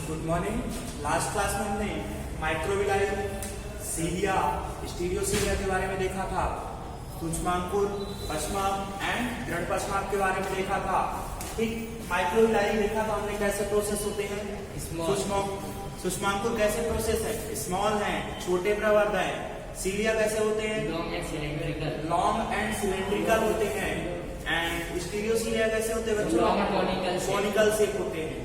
Good morning. Last class में हमने microvilli, सीलिया, स्टीरियोसीलिया के बारे में देखा था, सूक्ष्मांकुर, पश्चमांक एंड दृढ़ पश्चमांक के बारे में देखा था। ठीक, माइक्रोविलाई देखा था हमने कैसे प्रोसेस होते हैं। सूक्ष्मांकुर कैसे प्रोसेस है, स्मॉल है, छोटे प्रवर्ध है। सीलिया कैसे होते हैं, लॉन्ग एंड सिलेंड्रिकल होते हैं। एंड स्टीरियोसीलिया कैसे होते हैं बच्चों, कॉनिकल शेप होते हैं।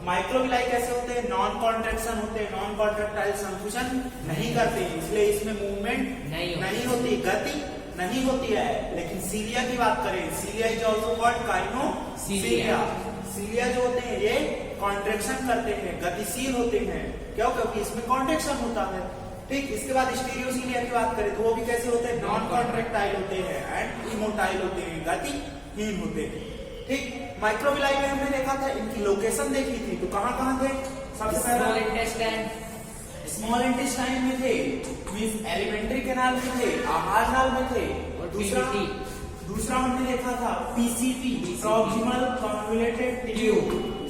माइक्रोविलाई कैसे होते हैं, नॉन कॉन्ट्रैक्शन होते हैं, नॉन कॉन्ट्रैक्टाइल, संकुचन नहीं करते हैं, इसलिए इसमें मूवमेंट नहीं होती, गति नहीं होती है। लेकिन सीलिया की बात करें, सीलिया इज ऑल्सो कॉल्ड काइनोसीलिया। सीलिया जो होते हैं ये कॉन्ट्रैक्शन करते हैं, गतिशील होते हैं। क्यों? क्योंकि इसमें कॉन्ट्रैक्शन होता है। ठीक, इसके बाद स्टीरियोसीलिया की बात करें तो वो भी कैसे होते हैं, नॉन कॉन्ट्रैक्टाइल होते हैं एंड इमोटाइल होते हैं, गतिहीन होते हैं। ठीक, माइक्रोविलाई में हमने देखा था, इनकी लोकेशन देखी थी, तो कहाँ कहाँ थे? सबसे पहले स्मॉल इंटेस्टाइन में थे, मींस एलिमेंट्री कैनाल में थे, आहार नाल में थे। और दूसरा हमने देखा था पीसीटी, प्रॉक्सिमल कन्वोल्यूटेड ट्यूब,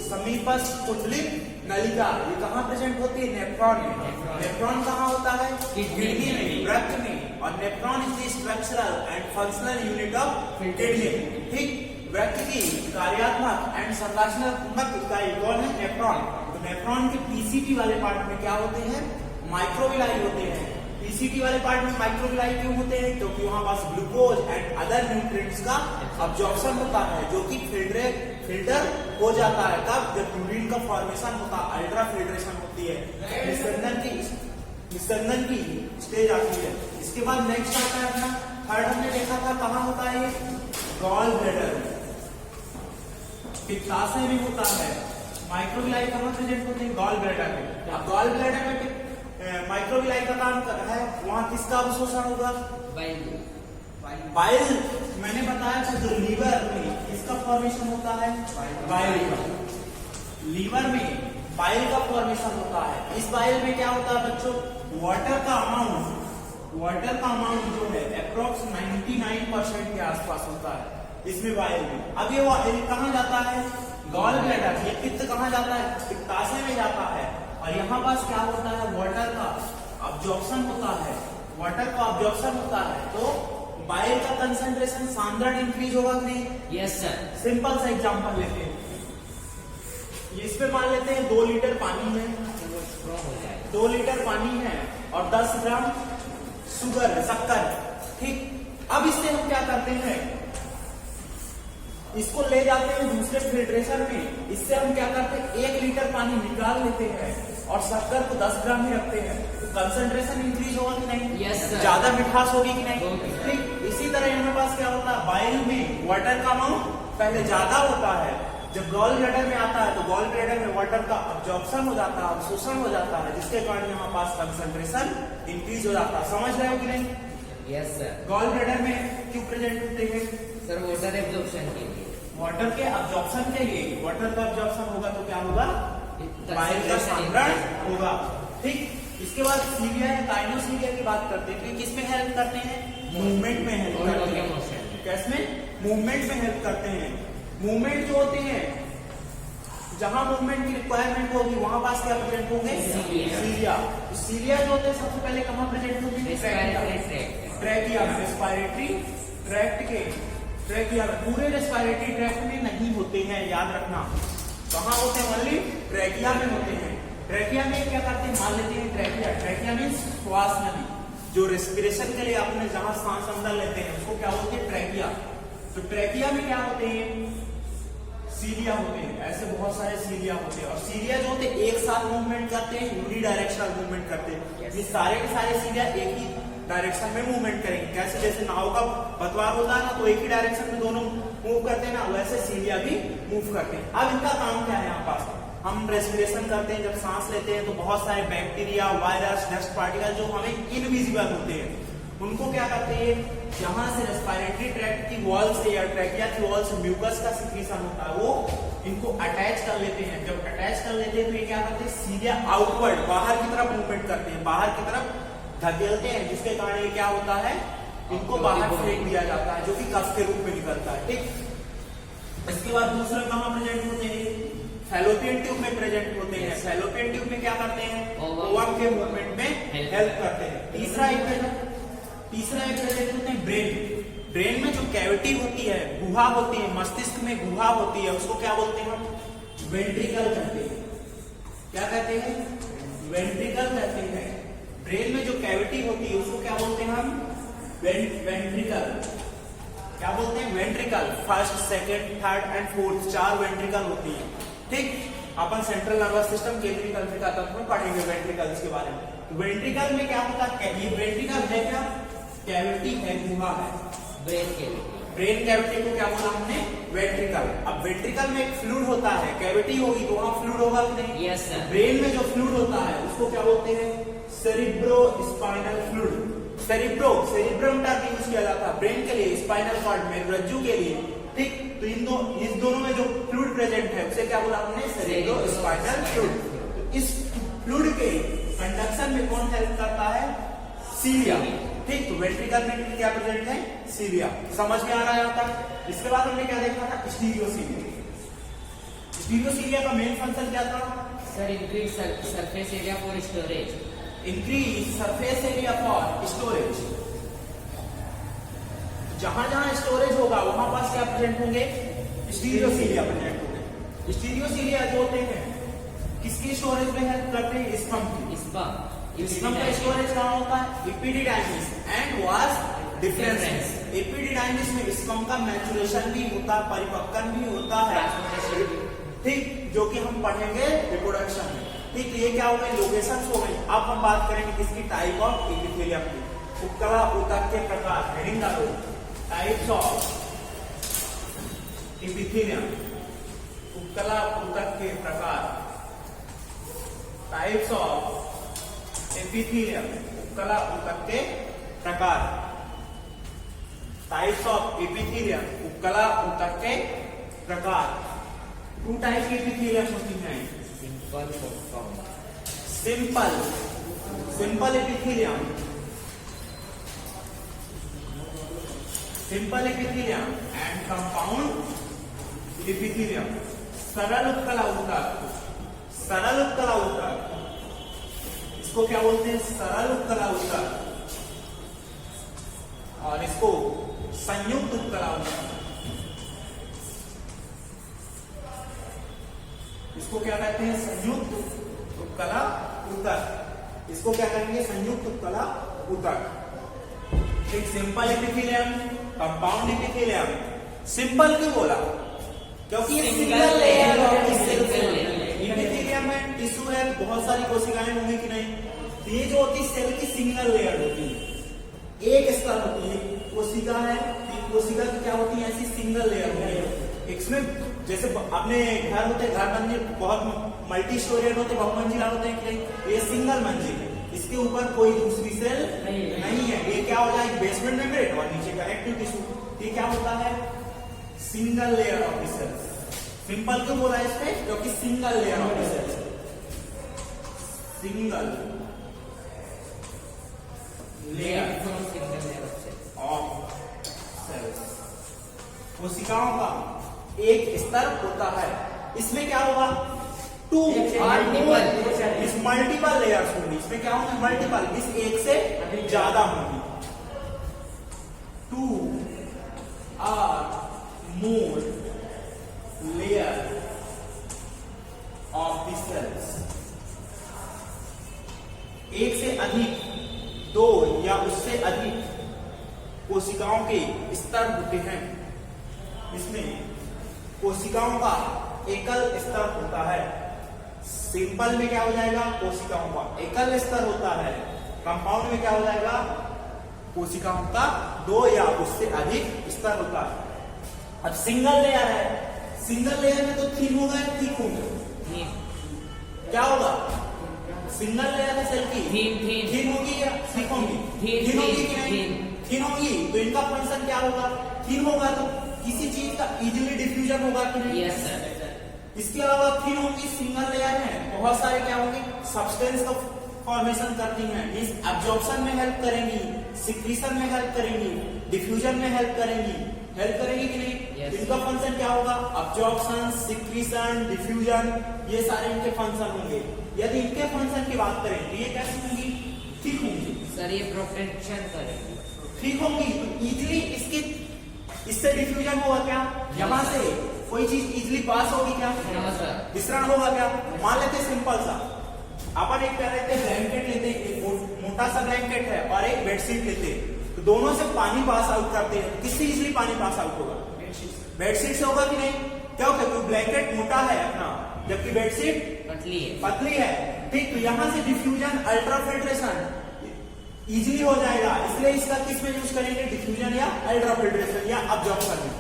समीपस्थ कुंडलित नलिका। ये कहाँ प्रेजेंट होती है? नेफ्रॉन में। नेफ्रॉन कहाँ होता है? किडनी में, रक्त में। और nephron is the structural and functional unit of kidney. ठीक, वृक्क की कार्यात्मक एंड संरचनात्मक इकाई कौन है? नेफ्रॉन। तो नेफ्रॉन के पीसीटी वाले पार्ट में क्या होते हैं? माइक्रोविलाई होते हैं। पीसीटी वाले पार्ट में माइक्रोविलाई क्यों होते हैं? क्योंकि वहां पास ग्लूकोज एंड अदर न्यूट्रिएंट्स का अब्जॉर्प्शन होता है, जो कि फिल्टर हो जाता है। कब? जब यूरिन का फॉर्मेशन होता है, अल्ट्रा फिल्ट्रेशन होती है, निस्संदन की स्टेज आती है। इसके बाद नेक्स्ट आता है अपना थर्ड, हमने देखा था कहाँ होता है? गॉल ब्लैडर, पित्ताशय में होता है। माइक्रोविलाई कहाँ प्रेजेंट होते हैं? गॉल ब्लैडर में। अब गॉल ब्लैडर में माइक्रोविलाई का काम कर रहा है, वहां किसका अवशोषण होगा? बाइल। मैंने बताया था जो लीवर में किसका फॉर्मेशन होता है? बाइल का। लीवर में बाइल का फॉर्मेशन होता है। इस बाइल में क्या होता है बच्चों? वाटर का अमाउंट जो है अप्रोक्स 99% के आसपास होता है इसमें, बाइल में। अब ये कहाँ जाता है? Gall bladder. ये पित्त कहाँ जाता है? पित्ताशय में जाता है। और यहाँ पास क्या होता है? वाटर का अब्जॉर्प्शन होता है। तो बाइल का कंसंट्रेशन सांद्रण इंक्रीज होगा कि नहीं? Yes sir. सिंपल सा एग्जांपल लेते हैं, इस पे मान लेते हैं 2 लीटर पानी है, 2 लीटर पानी है और 10 ग्राम शुगर है, शक्कर। ठीक, अब इससे हम क्या करते हैं? इसको ले जाते हैं दूसरे फिल्ट्रेशन में। इससे हम क्या करते हैं? 1 लीटर पानी निकाल लेते हैं और शक्कर को 10 ग्राम ही रखते हैं। तो कंसंट्रेशन इंक्रीज होगा कि नहीं? Yes sir. ज्यादा मिठास होगी कि नहीं? ठीक, इसी तरह यहाँ पास क्या होता है? बाइल में वाटर का अमाउंट पहले ज्यादा होता है, जब गॉल ब्लैडर में आता है तो गॉल ब्लैडर में वाटर का अब्जॉर्प्शन हो जाता है, अवशोषण हो जाता है, जिसके कारण यहाँ पास कंसंट्रेशन इंक्रीज हो जाता है। समझ रहे हो कि नहीं? Yes sir. गॉल ब्लैडर में क्यों प्रेजेंट होते हैं? सर वाटर एब्जॉर्प्शन के लिए। वाटर के अब्जॉर्प्शन के लिए। वाटर का अब्जॉर्प्शन होगा तो क्या होगा? बाइल का सांद्रण होगा। ठीक, इसके बाद सीलिया है, काइनोसीलिया की बात करते हैं। किस में हेल्प करते हैं? मूवमेंट में हेल्प करते हैं। कैसमें? मूवमेंट में हेल्प करते हैं। मूवमेंट जो होते हैं, जहां मूवमेंट की रिक्वायरमेंट होगी वहां पास क्या प्रेजेंट होंगे? सीलिया। सीलिया जो होते हैं सबसे पहले कहां प्रेजेंट होंगे? ट्रैकिया में, रेस्पिरेटरी ट्रैक्ट के ट्रैकिया में। पूरे रेस्पिरेटरी ट्रैक्ट में नहीं होते हैं, याद रखना। कहां होते हैं? ओनली ट्रैकिया में होते हैं। ट्रैकिया में क्या करते हैं? मान लेते हैं ट्रैकिया मीन्स श्वास नली, जो रेस्पिरेशन के लिए अपने जहां सांस अंदर लेते हैं उसको क्या बोलते हैं? ट्रैकिया। तो ट्रैकिया में क्या होते हैं? सीलिया होते हैं। ऐसे बहुत सारे सीलिया होते हैं। और सीलिया जो होते हैं एक साथ मूवमेंट करते हैं, यूनिडायरेक्शनल मूवमेंट करते हैं। ये सारे के सारे सीलिया एक ही डायरेक्शन में मूवमेंट करेंगे। कैसे? जैसे नाव का पतवार होता है ना, तो एक ही डायरेक्शन में दोनों मूव करते हैं ना, वैसे सीलिया भी मूव करते हैं। अब इनका काम क्या है? यहाँ पास हम रेस्पिरेशन करते हैं, जब सांस लेते हैं तो बहुत सारे बैक्टीरिया, वायरस, डस्ट पार्टिकल जो हमें इनविजिबल होते हैं, उनको क्या करते हैं? यहाँ से रेस्पिरेटरी ट्रैक्ट की वॉल से या ट्रैकिया की वॉल से म्यूकस का सिक्रीशन होता है, वो इनको अटैच कर लेते हैं। जब अटैच कर लेते हैं तो ये क्या करते हैं? सीलिया आउटवर्ड, बाहर की तरफ मूवमेंट करते हैं, बाहर की तरफ धकेलते हैं, जिसके कारण ये क्या होता है? इनको बाहर फेंक दिया जाता है, जो कि कफ के रूप में निकलता है। ठीक, इसके बाद दूसरा कहां प्रेजेंट होते हैं? फैलोपियन ट्यूब में प्रेजेंट होते हैं। फैलोपियन ट्यूब में क्या करते हैं? ओवम के मूवमेंट में हेल्प करते हैं। तीसरा एक प्रेजेंट होते हैं ब्रेन। ब्रेन में जो कैविटी होती है, गुहा होती है, मस्तिष्क में गुहा होती है, उसको क्या बोलते हैं हम? वेंट्रिकल कहते हैं। क्या कहते हैं? वेंट्रिकल कहते हैं। ब्रेन में जो कैविटी होती है उसको क्या बोलते हैं हम? वेंट्रिकल। क्या बोलते हैं? Ventricle. First, second, third and fourth 4 ventricle होती है। ठीक, अपन सेंट्रल नर्वस सिस्टम केंद्रीय तंत्रिका तंत्र में पढ़ेंगे वेंट्रिकल्स के बारे में। तो वेंट्रिकल में क्या होता है? ये वेंट्रिकल है क्या? कैविटी है, गुहा है। ब्रेन कैविटी को क्या बोला हमने? वेंट्रिकल। अब वेंट्रिकल में एक फ्लूइड होता है, कैविटी होगी तो वहां फ्लूइड होगा कि नहीं? Yes sir. ब्रेन में जो फ्लूइड होता है उसको क्या बोलते हैं? Cerebro spinal fluid. Cerebrum term use किया जाता है ब्रेन के लिए, स्पाइनल कॉर्ड में, रज्जु के लिए। ठीक, तो इस दोनों में जो फ्लूइड प्रेजेंट है उसे क्या बोला हमने? Cerebro spinal fluid. इस फ्लूइड के कंडक्शन में कौन हेल्प करता है? सीलिया। ठीक, तो वेंट्रिकल में क्या प्रेजेंट है? सीलिया। समझ में आ रहा है यहाँ तक? इसके बाद हमने क्या देखा था? स्टीरियोसीलिया। स्टीरियोसीलिया का मेन फंक्शन क्या था? Sir increase surface area for storage. Increase surface area for storage. जहां जहां स्टोरेज होगा वहां पास क्या प्रेजेंट होंगे? स्टीरियोसीलिया प्रेजेंट होंगे। स्टीरियोसीलिया जो होते हैं किसकी स्टोरेज में हेल्प करते हैं? स्पम का स्टोरेज कहाँ होता है? Epididymis and vas deferens. Epididymis में स्पम का मैचुरेशन भी होता है, परिपक्वन भी होता है। ठीक, जो कि हम पढ़ेंगे रिप्रोडक्शन में। ठीक, ये क्या हो गई? लोकेशन हो गई। अब हम बात करेंगे किसकी? टाइप ऑफ एपिथेलियम की। उपकला ऊतक के प्रकार। हेडिंग डालो, टाइप्स ऑफ एपिथेलियम। उपकला ऊतक के प्रकार। Types of epithelium. उपकला ऊतक के प्रकार। Types of epithelium. उपकला ऊतक के प्रकार। 2 टाइप की एपिथेलियम होती हैं। Simple epithelium. Simple epithelium and compound epithelium. सरल उपकला ऊतक। सरल उपकला ऊतक, इसको क्या बोलते हैं? सरल उपकला ऊतक। और इसको संयुक्त उपकला ऊतक। इसको क्या कहते हैं? संयुक्त उपकला ऊतक। इसको क्या कहेंगे? संयुक्त उपकला ऊतक। एक simple epithelium, compound epithelium. Simple क्यों बोला? क्योंकि ये single layer of cell. Epithelium में टिश्यू है, बहुत सारी कोशिकाएं होंगी कि नहीं? तो ये जो होती है सेल की सिंगल लेयर होती है, एक स्तर होती है। कोशिका है, कोशिका की क्या होती है? ऐसी सिंगल लेयर होती है। इसमें जैसे अपने घर होते हैं, घर मंजिल बहुत मल्टी स्टोरेड होते, बहुमंजिला होते हैं कि नहीं? ये सिंगल मंजिल है, इसके ऊपर कोई दूसरी सेल नहीं है। ये क्या हो जाए? बेसमेंट मेम्ब्रेन और नीचे कनेक्टिव टिश्यू। ये क्या होता है? Single layer of the cells. Simple क्यों बोला इस पे? क्योंकि single layer of the cells. Single layer of cells. कोशिकाओं का एक स्तर होता है। इसमें क्या होगा? 2 मल्टीपल लेयर्स होंगी। इसमें क्या होंगे? मल्टीपल, इस एक से ज्यादा होंगी। 2 or more layer of the cells। एक से अधिक, 2 या उससे अधिक कोशिकाओं के स्तर होते हैं। इसमें कोशिकाओं का एकल स्तर होता है। सिंपल में क्या हो जाएगा? कोशिकाओं का एकल स्तर होता है। कंपाउंड में क्या हो जाएगा? कोशिकाओं का 2 या उससे अधिक स्तर होता है। अब सिंगल लेयर है, सिंगल लेयर में तो थिन होगा या थिक होगा? क्या होगा? सिंगल लेयर है सेल की थिन होगी या थिक होगी? थिन होगी कि नहीं? थिन होगी, तो इनका फंक्शन क्या होगा? थिन होगा तो किसी चीज का इजीली डिफ्यूजन होगा कि नहीं? Yes sir. इसके अलावा थिन होगी, सिंगल लेयर है, बहुत सारे क्या होंगे? सब्सटेंस का फॉर्मेशन करती हैं। इस एब्जॉर्प्शन में हेल्प करेंगी, सिक्रीशन में हेल्प करेंगी, डिफ्यूजन में हेल्प करेंगी। हेल्प करेगी कि नहीं? Yes. इनका फंक्शन क्या होगा? अब्जॉर्प्शन, सिक्रीशन, डिफ्यूजन, ये सारे इनके फंक्शन होंगे। यदि इनके फंक्शन की बात करें तो ये कैसी होंगी? ठीक होंगी। सर ये प्रोटेक्शन करेगी। ठीक होंगी तो इजिली इससे डिफ्यूजन होगा क्या? यहाँ से कोई चीज इजिली पास होगी क्या? हाँ सर। विसरण होगा क्या? मान लेते सिंपल सा, अपन एक क्या लेते हैं, ब्लैंकेट लेते हैं, एक मोटा सा ब्लैंकेट है और एक बेडशीट लेते हैं, तो दोनों से पानी पास आउट करते हैं, किससे इजिली पानी पास आउट होगा? बेडशीट से होगा कि नहीं? क्यों? क्योंकि ब्लैंकेट मोटा है अपना, जबकि बेडशीट पतली है। ठीक, तो यहाँ से डिफ्यूजन, अल्ट्राफिल्ट्रेशन इजिली हो जाएगा, इसलिए इसका किस में यूज करेंगे? डिफ्यूजन या अल्ट्राफिल्ट्रेशन या अब्जॉर्प्शन में।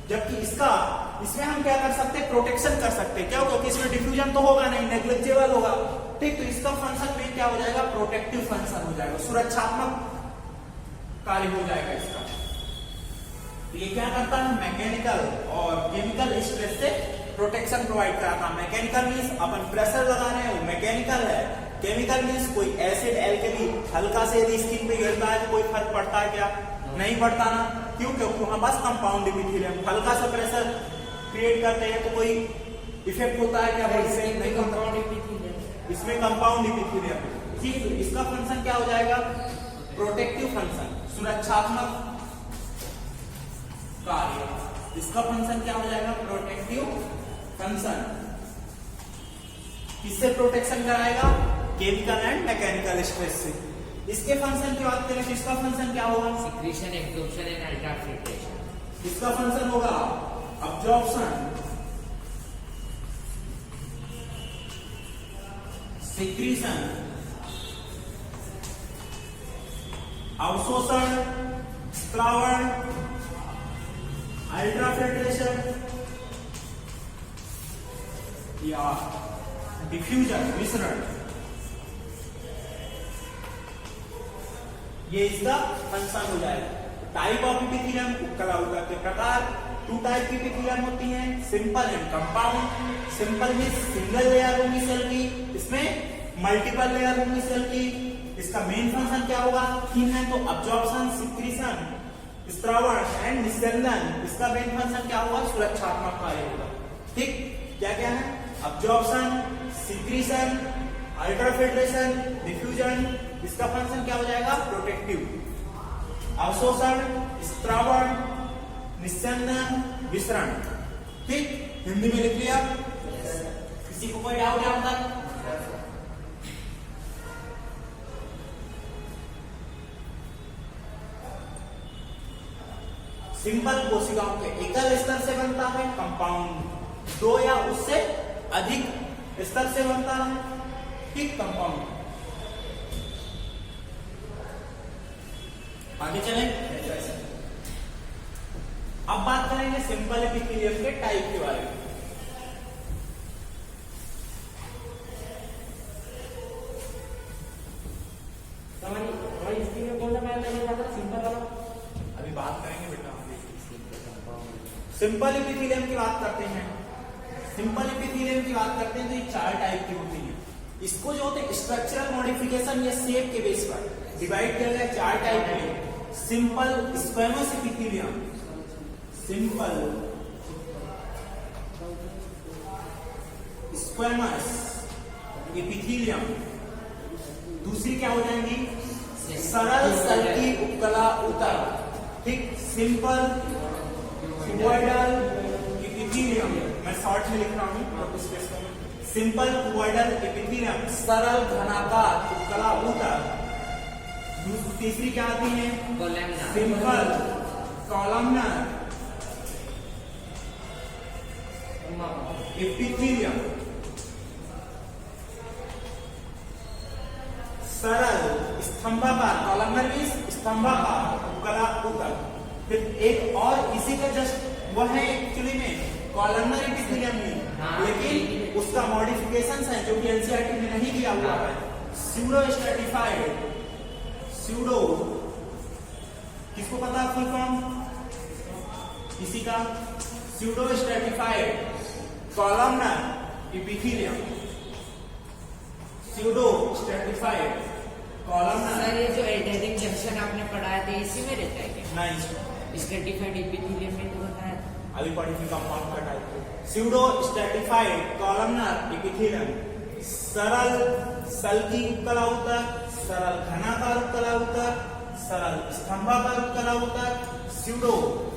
जबकि इसमें हम क्या कर सकते हैं? प्रोटेक्शन कर सकते हैं। क्यों? क्योंकि इसमें डिफ्यूजन तो होगा नहीं, नेग्लिजिबल होगा। ठीक, तो इसका फंक्शन में क्या हो जाएगा? प्रोटेक्टिव फंक्शन हो जाएगा, सुरक्षात्मक कार्य हो जाएगा इसका। तो ये क्या करता है? मैकेनिकल और केमिकल स्ट्रेस से प्रोटेक्शन प्रोवाइड कराता है। मैकेनिकल मीन्स अपन प्रेशर लगा रहे हैं, वो मैकेनिकल है। केमिकल मीन्स कोई एसिड, एल्कली हल्का से यदि स्किन पे गिरता है तो कोई फर्क पड़ता है क्या? नहीं पड़ता ना। क्यों? क्योंकि वहां पास कंपाउंड इपिथेलियम, हल्का सा प्रेशर क्रिएट करते हैं तो कोई इफेक्ट होता है क्या? नहीं, कंपाउंड इपिथेलियम, इसमें कंपाउंड इपिथेलियम। ठीक, तो इसका फंक्शन क्या हो जाएगा? प्रोटेक्टिव फंक्शन, सुरक्षात्मक कार्य। इसका फंक्शन क्या हो जाएगा? Protective function. किससे प्रोटेक्शन कराएगा? केमिकल एंड मैकेनिकल स्ट्रेस से। इसके फंक्शन की बात करें तो इसका फंक्शन क्या होगा? Secretion, absorption and ultrafiltration. इसका फंक्शन होगा अब्जॉर्प्शन, सिक्रीशन, अवशोषण, स्त्रावण, अल्ट्राफिल्ट्रेशन या डिफ्यूजन, विसरण। ये इसका फंक्शन हो जाएगा। टाइप ऑफ इपिथेलियम, उपकला ऊतक के प्रकार। 2 टाइप की इपिथेलियम होती हैं, सिंपल एंड कंपाउंड। सिंपल में सिंगल लेयर होगी सेल की, इसमें मल्टीपल लेयर होगी सेल की। इसका मेन फंक्शन क्या होगा? थिन है तो अब्जॉर्प्शन, सिक्रीशन, स्त्रावण एंड निस्संदन। इसका मेन फंक्शन क्या होगा? सुरक्षात्मक कार्य होगा। ठीक, क्या क्या है? Absorption, secretion, ultrafiltration, diffusion. इसका फंक्शन क्या हो जाएगा? प्रोटेक्टिव। अवशोषण, स्त्रावण, निस्संदन, विसरण। ठीक, हिंदी में लिख लिया? किसी को कोई डाउट है अब तक? सिंपल कोशिकाओं के एकल स्तर से बनता है, कंपाउंड 2 या उससे अधिक स्तर से बनता है। ठीक, कंपाउंड। आगे चलें। अब बात करेंगे सिंपल एपिथेलियम के टाइप के बारे में। अभी बात करेंगे बेटा, सिंपल एपिथेलियम की बात करते हैं। सिंपल एपिथेलियम की बात करते हैं तो ये 4 टाइप की होती है। इसको जो होते हैं स्ट्रक्चरल मॉडिफिकेशन या शेप के बेस पर डिवाइड किया गया 4 टाइप में। Simple squamous epithelium, simple squamous epithelium. दूसरी क्या हो जाएंगी? सरल सल्की उपकला ऊतक। ठीक, सिंपल क्यूबॉइडल एपिथेलियम, मैं शॉर्ट में लिख रहा हूँ। सिंपल क्यूबॉइडल एपिथेलियम, सरल घनाकार उपकला ऊतक। तीसरी क्या आती है? सिंपल कॉलमनर एपिथेलियम, सरल स्तंभाकार, कॉलमनर मींस स्तंभाकार उपकला ऊतक। फिर एक और इसी का जस्ट वह है एक्चुअली में कॉलमनर एपिथेलियम में, लेकिन उसका मॉडिफिकेशन है जो कि एनसीईआरटी में नहीं दिया हुआ है। स्यूडो स्ट्रेटिफाइड, स्यूडो किसको पता है फुल फॉर्म? किसी का? Pseudo stratified columnar epithelium, pseudo stratified columnar. Sir ये जो एडेनिक जंक्शन आपने पढ़ाया था इसी में रहता है क्या? नहीं, स्ट्रेटिफाइड एपिथेलियम में तो बताया था। अभी पढ़ेंगे कंपाउंड का type. Pseudo stratified columnar epithelium, सरल सल्की उपकला ऊतक, सरल घनाकार उपकला ऊतक, सरल स्तंभाकार उपकला ऊतक। स्यूडो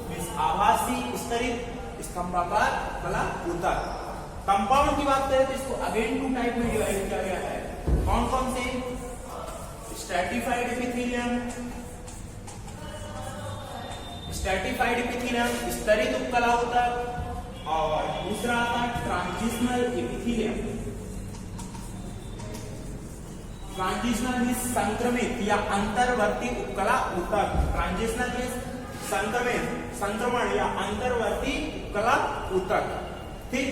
मींस आभासी स्तरित स्तंभाकार उपकला ऊतक। कंपाउंड की बात करें तो इसको अगेन 2 टाइप में डिवाइड किया गया है। कौन कौन से? स्ट्रेटिफाइड एपिथेलियम, स्ट्रेटिफाइड एपिथेलियम स्तरित उपकला ऊतक, और दूसरा आता है ट्रांजिशनल एपिथेलियम। ट्रांजिशनल मींस संक्रमित या अंतर्वर्ती उपकला ऊतक। ट्रांजिशनल मींस संक्रमित, संक्रमण या अंतर्वर्ती उपकला ऊतक। ठीक।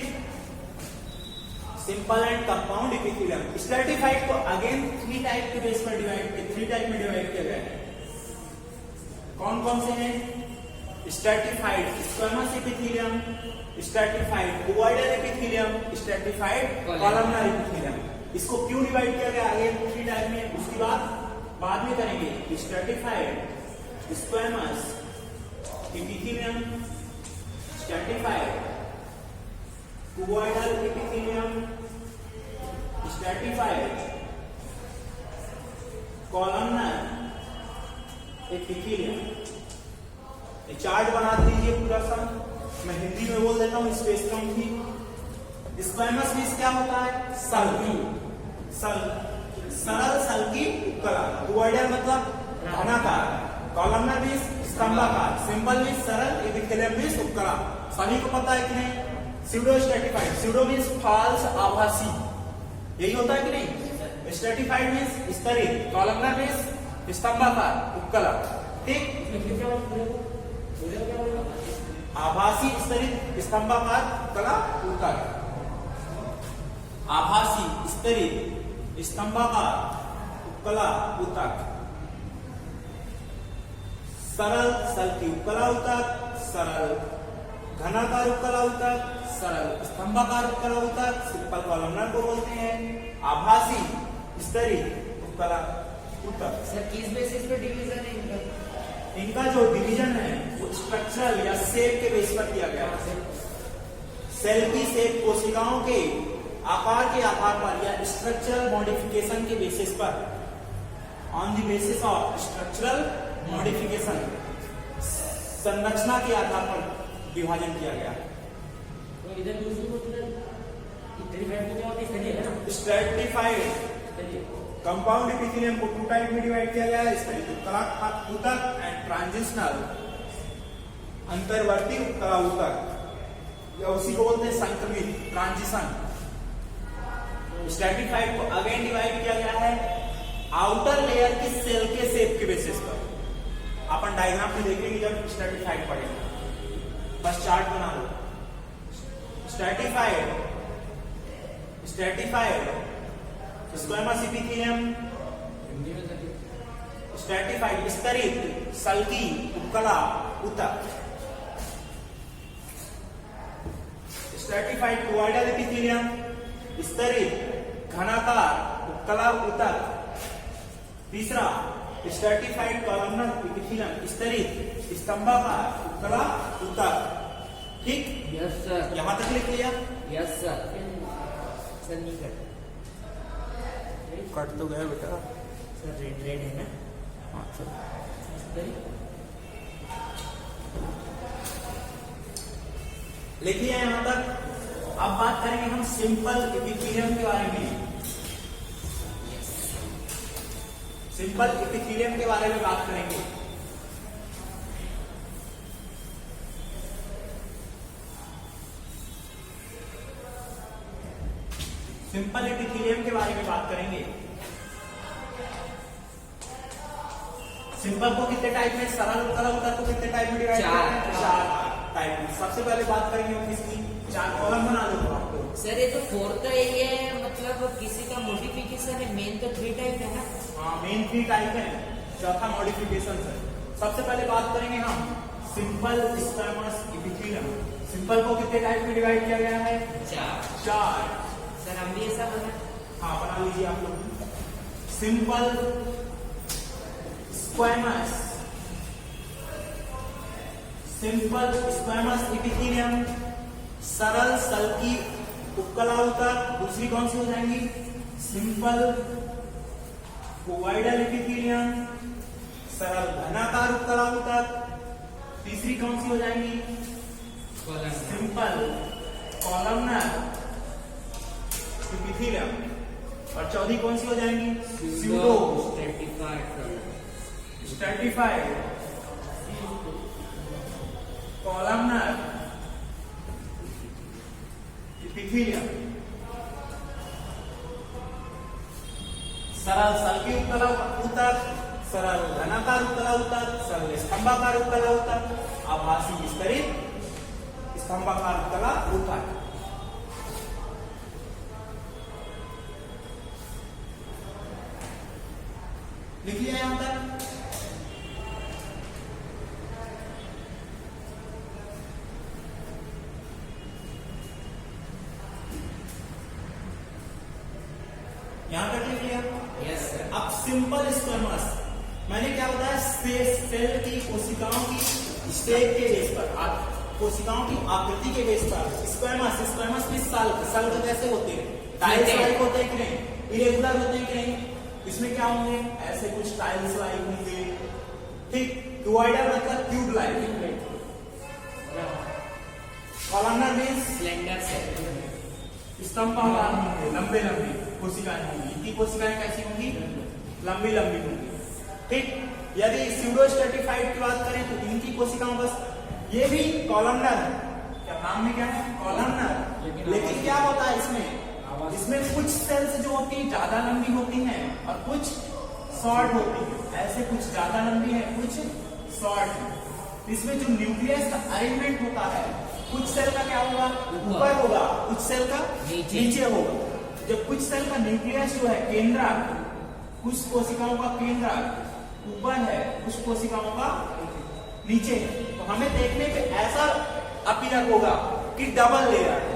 Simple and compound epithelium. Stratified को अगेन 3 टाइप के बेस पर डिवाइड किया गया है। कौन कौन से हैं? Stratified squamous epithelium, stratified cuboidal epithelium, stratified columnar epithelium. इसको क्यों डिवाइड किया गया अगेन 3 टाइप में, उसकी बात बाद में करेंगे। Stratified squamous epithelium, stratified cuboidal epithelium, stratified columnar epithelium. ये चार्ट बना दीजिए पूरा सा, मैं हिंदी में बोल देता हूँ स्पेस कम थी। स्क्वेमस मींस क्या होता है? सल्की, सरल सल्की उपकला। ओवॉइडल मतलब घनाकार, कॉलमनर मींस स्तंभाकार, सिंपल मींस सरल, एपिथेलियम मींस उपकला। सभी को पता है कि नहीं? Pseudo stratified, pseudo means false आभासी, यही होता है कि नहीं? स्ट्रेटिफाइड मींस स्तरित, कॉलमनर मींस स्तंभाकार उपकला। ठीक। आभासी स्तरित स्तंभाकार उपकला ऊतक। आभासी स्तरित स्तंभाकार उपकला ऊतक। सरल सल्की उपकला ऊतक, सरल घनाकार उपकला ऊतक, सरल स्तंभाकार उपकला ऊतक, सिंपल कॉलमनर को बोलते हैं। आभासी स्तरित उपकला ऊतक। सर किस बेसिस पे डिवीजन है इनका? इनका जो डिवीजन है वो स्ट्रक्चरल या शेप के बेस पर किया गया है। सेल की शेप, कोशिकाओं के आकार पर या स्ट्रक्चरल मॉडिफिकेशन के बेसिस पर, on the basis of structural modification, संरचना के आधार पर विभाजन किया गया है। तो इधर दूसरी को स्ट्रेटिफाइड कंपाउंड एपिथेलियम को 2 टाइप में डिवाइड किया गया है। स्तरित उपकला ऊतक एंड ट्रांजिशनल अंतर्वर्ती उपकला ऊतक, या उसी को बोलते हैं संक्रमित, ट्रांजिशन। स्ट्रेटिफाइड को अगेन डिवाइड किया गया है आउटर लेयर की सेल के शेप के बेसिस पर। अपन डायग्राम में देखेंगे जब स्ट्रेटिफाइड पढ़ेंगे। बस चार्ट बना लो। स्ट्रेटिफाइड स्क्वेमस एपिथेलियम, स्ट्रेटिफाइड स्तरित सल्की उपकला ऊतक, स्ट्रेटिफाइड ओवॉइडल एपिथेलियम स्तरित घनाकार उपकला ऊतक। तीसरा स्ट्रेटिफाइड कॉलमनर एपिथेलियम स्तरित स्तंभाकार उपकला ऊतक। ठीक। Yes sir. यहां तक लिख लिया? Yes sir. सर नहीं कट तो गया बेटा। सर रेड है ना? हाँ चलो लिखिए यहां तक। अब बात करेंगे हम सिंपल एपिथेलियम के बारे में। सिंपल एपिथेलियम के बारे में बात करेंगे। सिंपल एपिथेलियम के बारे में बात करेंगे। सिंपल को कितने टाइप में, सरल उपकला ऊतक को कितने टाइप में डिवाइड किया है? 4 टाइप में। सबसे पहले बात करेंगे हम किसकी? 4 कॉलम बना दो आपको। सर ये तो 4th का एरिया है, मतलब किसी का मॉडिफिकेशन है। मेन तो 3 टाइप है ना? हाँ मेन 3 टाइप है, चौथा मॉडिफिकेशन है। सबसे पहले बात करेंगे हम सिंपल स्क्वेमस एपिथेलियम। सिंपल को कितने टाइप में डिवाइड किया गया है? 4। सर हम भी ऐसा बना? हाँ बना लीजिए आप लोग। Simple squamous simple squamous epithelium, सरल सल्की उपकला ऊतक। दूसरी कौन सी हो जाएंगी? सिंपल ओवाइडल एपिथेलियम, सरल घनाकार उपकला ऊतक। तीसरी कौन सी हो जाएंगी? Simple columnar epithelium. और चौथी कौन सी हो जाएंगी? Pseudo stratified columnar epithelium. सरल सल्की उपकला ऊतक, सरल घनाकार उपकला ऊतक, सरल स्तंभाकार उपकला ऊतक, आभासी विस्तरित स्तंभाकार उपकला ऊतक। लिख लिया यहां तक? यहां तक लिख लिया? Yes sir. अब सिंपल स्क्वैमस मैंने क्या बताया? सेल की कोशिकाओं की स्टेज के बेस पर, कोशिकाओं की आकृति के बेस पर स्क्वैमस में सल्क कैसे होते हैं? टाइल्स लाइक होते हैं कि नहीं? इरेगुलर होते हैं कि नहीं? इसमें क्या होंगे? ऐसे कुछ टाइल्स लाइक होंगे। ठीक। क्यूबॉइडल मतलब tube like. Columnar means slender cell, स्तंभाकार होंगे, लंबे लंबी कोशिकाएं होंगी। इनकी कोशिकाएं कैसी होंगी? लंबी लंबी होंगी। ठीक। यदि स्यूडो स्ट्रैटिफाइड की बात करें तो इनकी कोशिकाओं बस, ये भी कॉलमनर है। क्या नाम में क्या है? कॉलमनर। लेकिन क्या होता है इसमें कुछ सेल्स जो होती है ज्यादा लंबी होती हैं और कुछ शॉर्ट होती है। ऐसे कुछ ज्यादा लंबी है, कुछ शॉर्ट है। इसमें जो न्यूक्लियस का अरेंजमेंट होता है, कुछ सेल का क्या होगा? ऊपर होगा, कुछ सेल का नीचे होगा। जब कुछ सेल का न्यूक्लियस जो है केंद्रक, कुछ कोशिकाओं का केंद्रक ऊपर है, कुछ कोशिकाओं का नीचे है, तो हमें देखने पे ऐसा अपीयर होगा कि डबल लेयर है।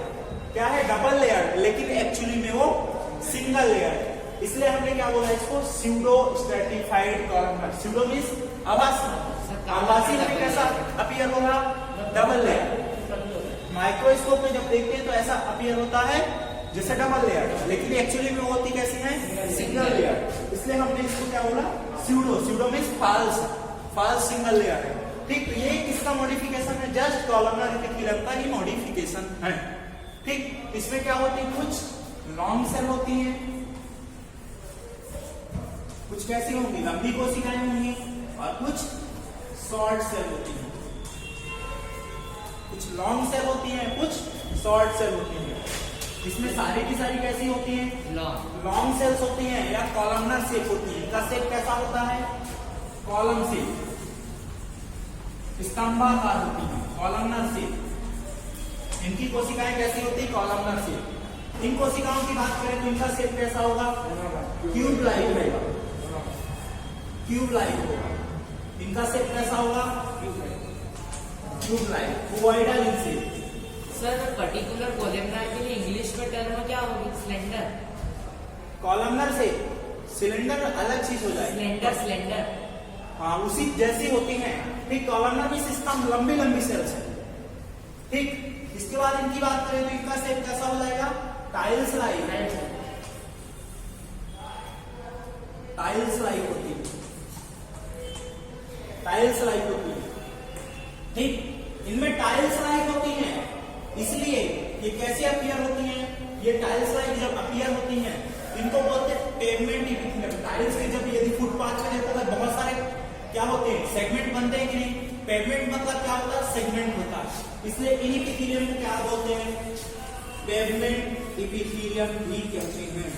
क्या है? Double layer. लेकिन एक्चुअली में वो सिंगल लेयर है। इसलिए हमने क्या बोला इसको? Pseudo stratified columnar. Pseudo means आभासी। आभासी में कैसा अपीयर होगा? Double layer. माइक्रोस्कोप में जब देखते हैं तो ऐसा अपीयर होता है जैसे डबल लेयर, लेकिन एक्चुअली में वो होती कैसी है? Single layer. इसलिए हमने इसको क्या बोला? Pseudo. Pseudo means false single layer है। ठीक। ये किसका मॉडिफिकेशन है? जस्ट कॉलमनर एपिथेलियम का ही मॉडिफिकेशन है। ठीक। इसमें क्या होती है? कुछ लॉन्ग सेल होती है, कुछ कैसी होंगी? लंबी कोशिकाएं होंगी, और कुछ शॉर्ट सेल होती है। कुछ लॉन्ग सेल होती है, कुछ शॉर्ट सेल होती है। इसमें सारी की सारी कैसी होती है? लॉन्ग सेल्स होती हैं या कॉलमनर शेप होती है। इनका शेप कैसा होता है? कॉलम शेप, स्तंभाकार होती है, कॉलमनर शेप। इनकी कोशिकाएं कैसी होती है? Columnar shape. इन कोशिकाओं की बात करें तो इनका शेप कैसा होगा? क्यूब लाइक होगा। क्यूब लाइक होगा। इनका शेप कैसा होगा? Cube like, cuboidal in shape. Sir particular columnar के लिए इंग्लिश में टर्म क्या होगी? स्लेंडर। कॉलमनर से सिलेंडर अलग चीज हो जाएगी। स्लेंडर हाँ, उसी जैसी होती है। ठीक। कॉलमनर में सिस्टम लंबी लंबी सेल्स है। ठीक। इसके बाद इनकी बात करें तो इनका शेप कैसा हो जाएगा? Tiles like. टाइल्स लाइक होती है। टाइल्स लाइक होती है। ठीक। इनमें टाइल्स लाइक होती हैं, इसलिए ये कैसे अपीयर होती हैं? ये टाइल्स लाइक जब अपीयर होती हैं, इनको बोलते हैं पेवमेंट एपिथेलियम। टाइल्स के जब यदि फुटपाथ पे देखो तो बहुत सारे क्या होते हैं? सेगमेंट बनते हैं कि नहीं? पेवमेंट मतलब क्या होता है? सेगमेंट होता है। इसलिए इन एपिथेलियम को क्या बोलते हैं? पेवमेंट एपिथेलियम भी कहते हैं।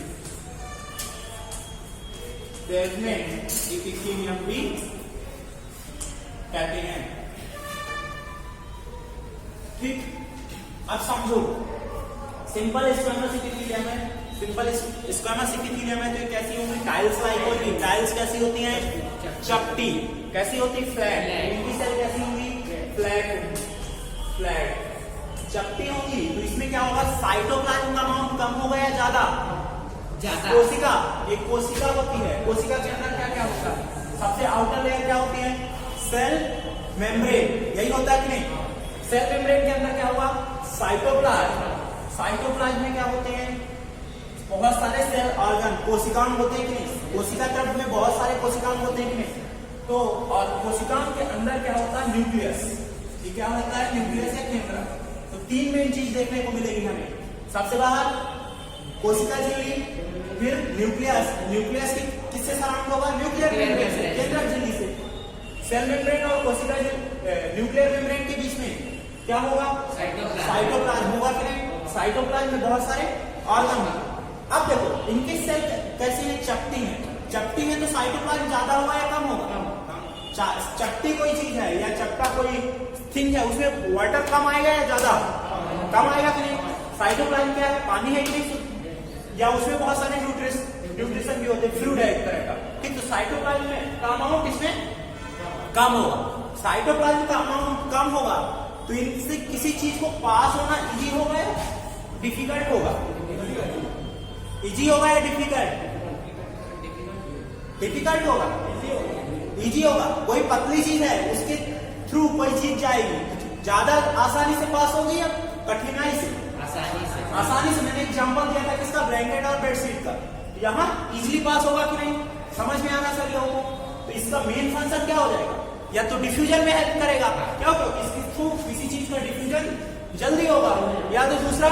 पेवमेंट एपिथेलियम भी कहते हैं। ठीक। अब समझो, सिंपल स्क्वैमस एपिथेलियम है। सिंपल स्क्वैमस एपिथेलियम है तो ये कैसी होंगी? टाइल्स लाइक होगी। टाइल्स कैसी होती हैं? चपटी। कैसी होती? फ्लैट। इनकी सेल कैसी होंगी? फ्लैट। फ्लैट चपटी होंगी। तो इसमें क्या होगा? साइटोप्लाज्म का अमाउंट कम होगा या ज्यादा? कोशिका, एक कोशिका होती है, कोशिका के अंदर क्या क्या होता है? सबसे आउटर लेयर क्या होती है? सेल मेम्ब्रेन, यही होता है कि नहीं? सेल मेम्ब्रेन के अंदर क्या होगा? साइटोप्लाज्म। साइटोप्लाज्म में क्या होते हैं? बहुत सारे सेल ऑर्गन, कोशिकांग होते हैं कि नहीं? कोशिका तरफ में बहुत सारे कोशिकांग होते हैं कि नहीं? तो और कोशिकांग के अंदर क्या होता है? न्यूक्लियस। ये क्या होता है? न्यूक्लियस या केंद्र। तो तीन मेन चीज देखने को मिलेगी हमें। सबसे बाहर कोशिका झिल्ली, फिर न्यूक्लियस। न्यूक्लियस किससे सराउंड होगा? न्यूक्लियर मेम्ब्रेन से, केंद्रक झिल्ली से। सेल मेम्ब्रेन और कोशिका न्यूक्लियर मेम्ब्रेन के बीच में क्या होगा? साइटोप्लाज्म होगा कि नहीं? साइटोप्लाज्म में बहुत सारे ऑर्गन होंगे। अब देखो इनकी सेल कैसी है? चपटी है। चपटी है तो साइटोप्लाज्म ज्यादा होगा या कम होगा? चपटी कोई चीज है या चपटा कोई थिंग है, उसमें वाटर कम आएगा या ज्यादा? कम आएगा कि नहीं? साइटोप्लाज्म क्या है? पानी है कि नहीं? या उसमें बहुत सारे न्यूट्रिशन भी होते हैं, फ्लूइड है एक तरह का। ठीक, तो साइटोप्लाज्म में का अमाउंट इसमें कम होगा। साइटोप्लाज्म का अमाउंट कम होगा तो इनसे किसी चीज को पास होना इजी होगा या डिफिकल्ट होगा? इजी होगा या डिफिकल्ट? डिफिकल्ट होगा। इजी होगा। कोई पतली चीज है उसके थ्रू कोई चीज जाएगी, ज्यादा आसानी से पास होगी या कठिनाई से? आसानी से। मैंने एग्जांपल दिया था किसका? ब्लैंकेट और बेडशीट का। यहाँ इजीली पास होगा कि नहीं? समझ में आना सभी लोगों को। तो इसका मेन फंक्शन क्या हो जाएगा? या तो डिफ्यूजन में हेल्प करेगा, क्या होगा? इसके थ्रू किसी चीज का डिफ्यूजन जल्दी होगा, या तो दूसरा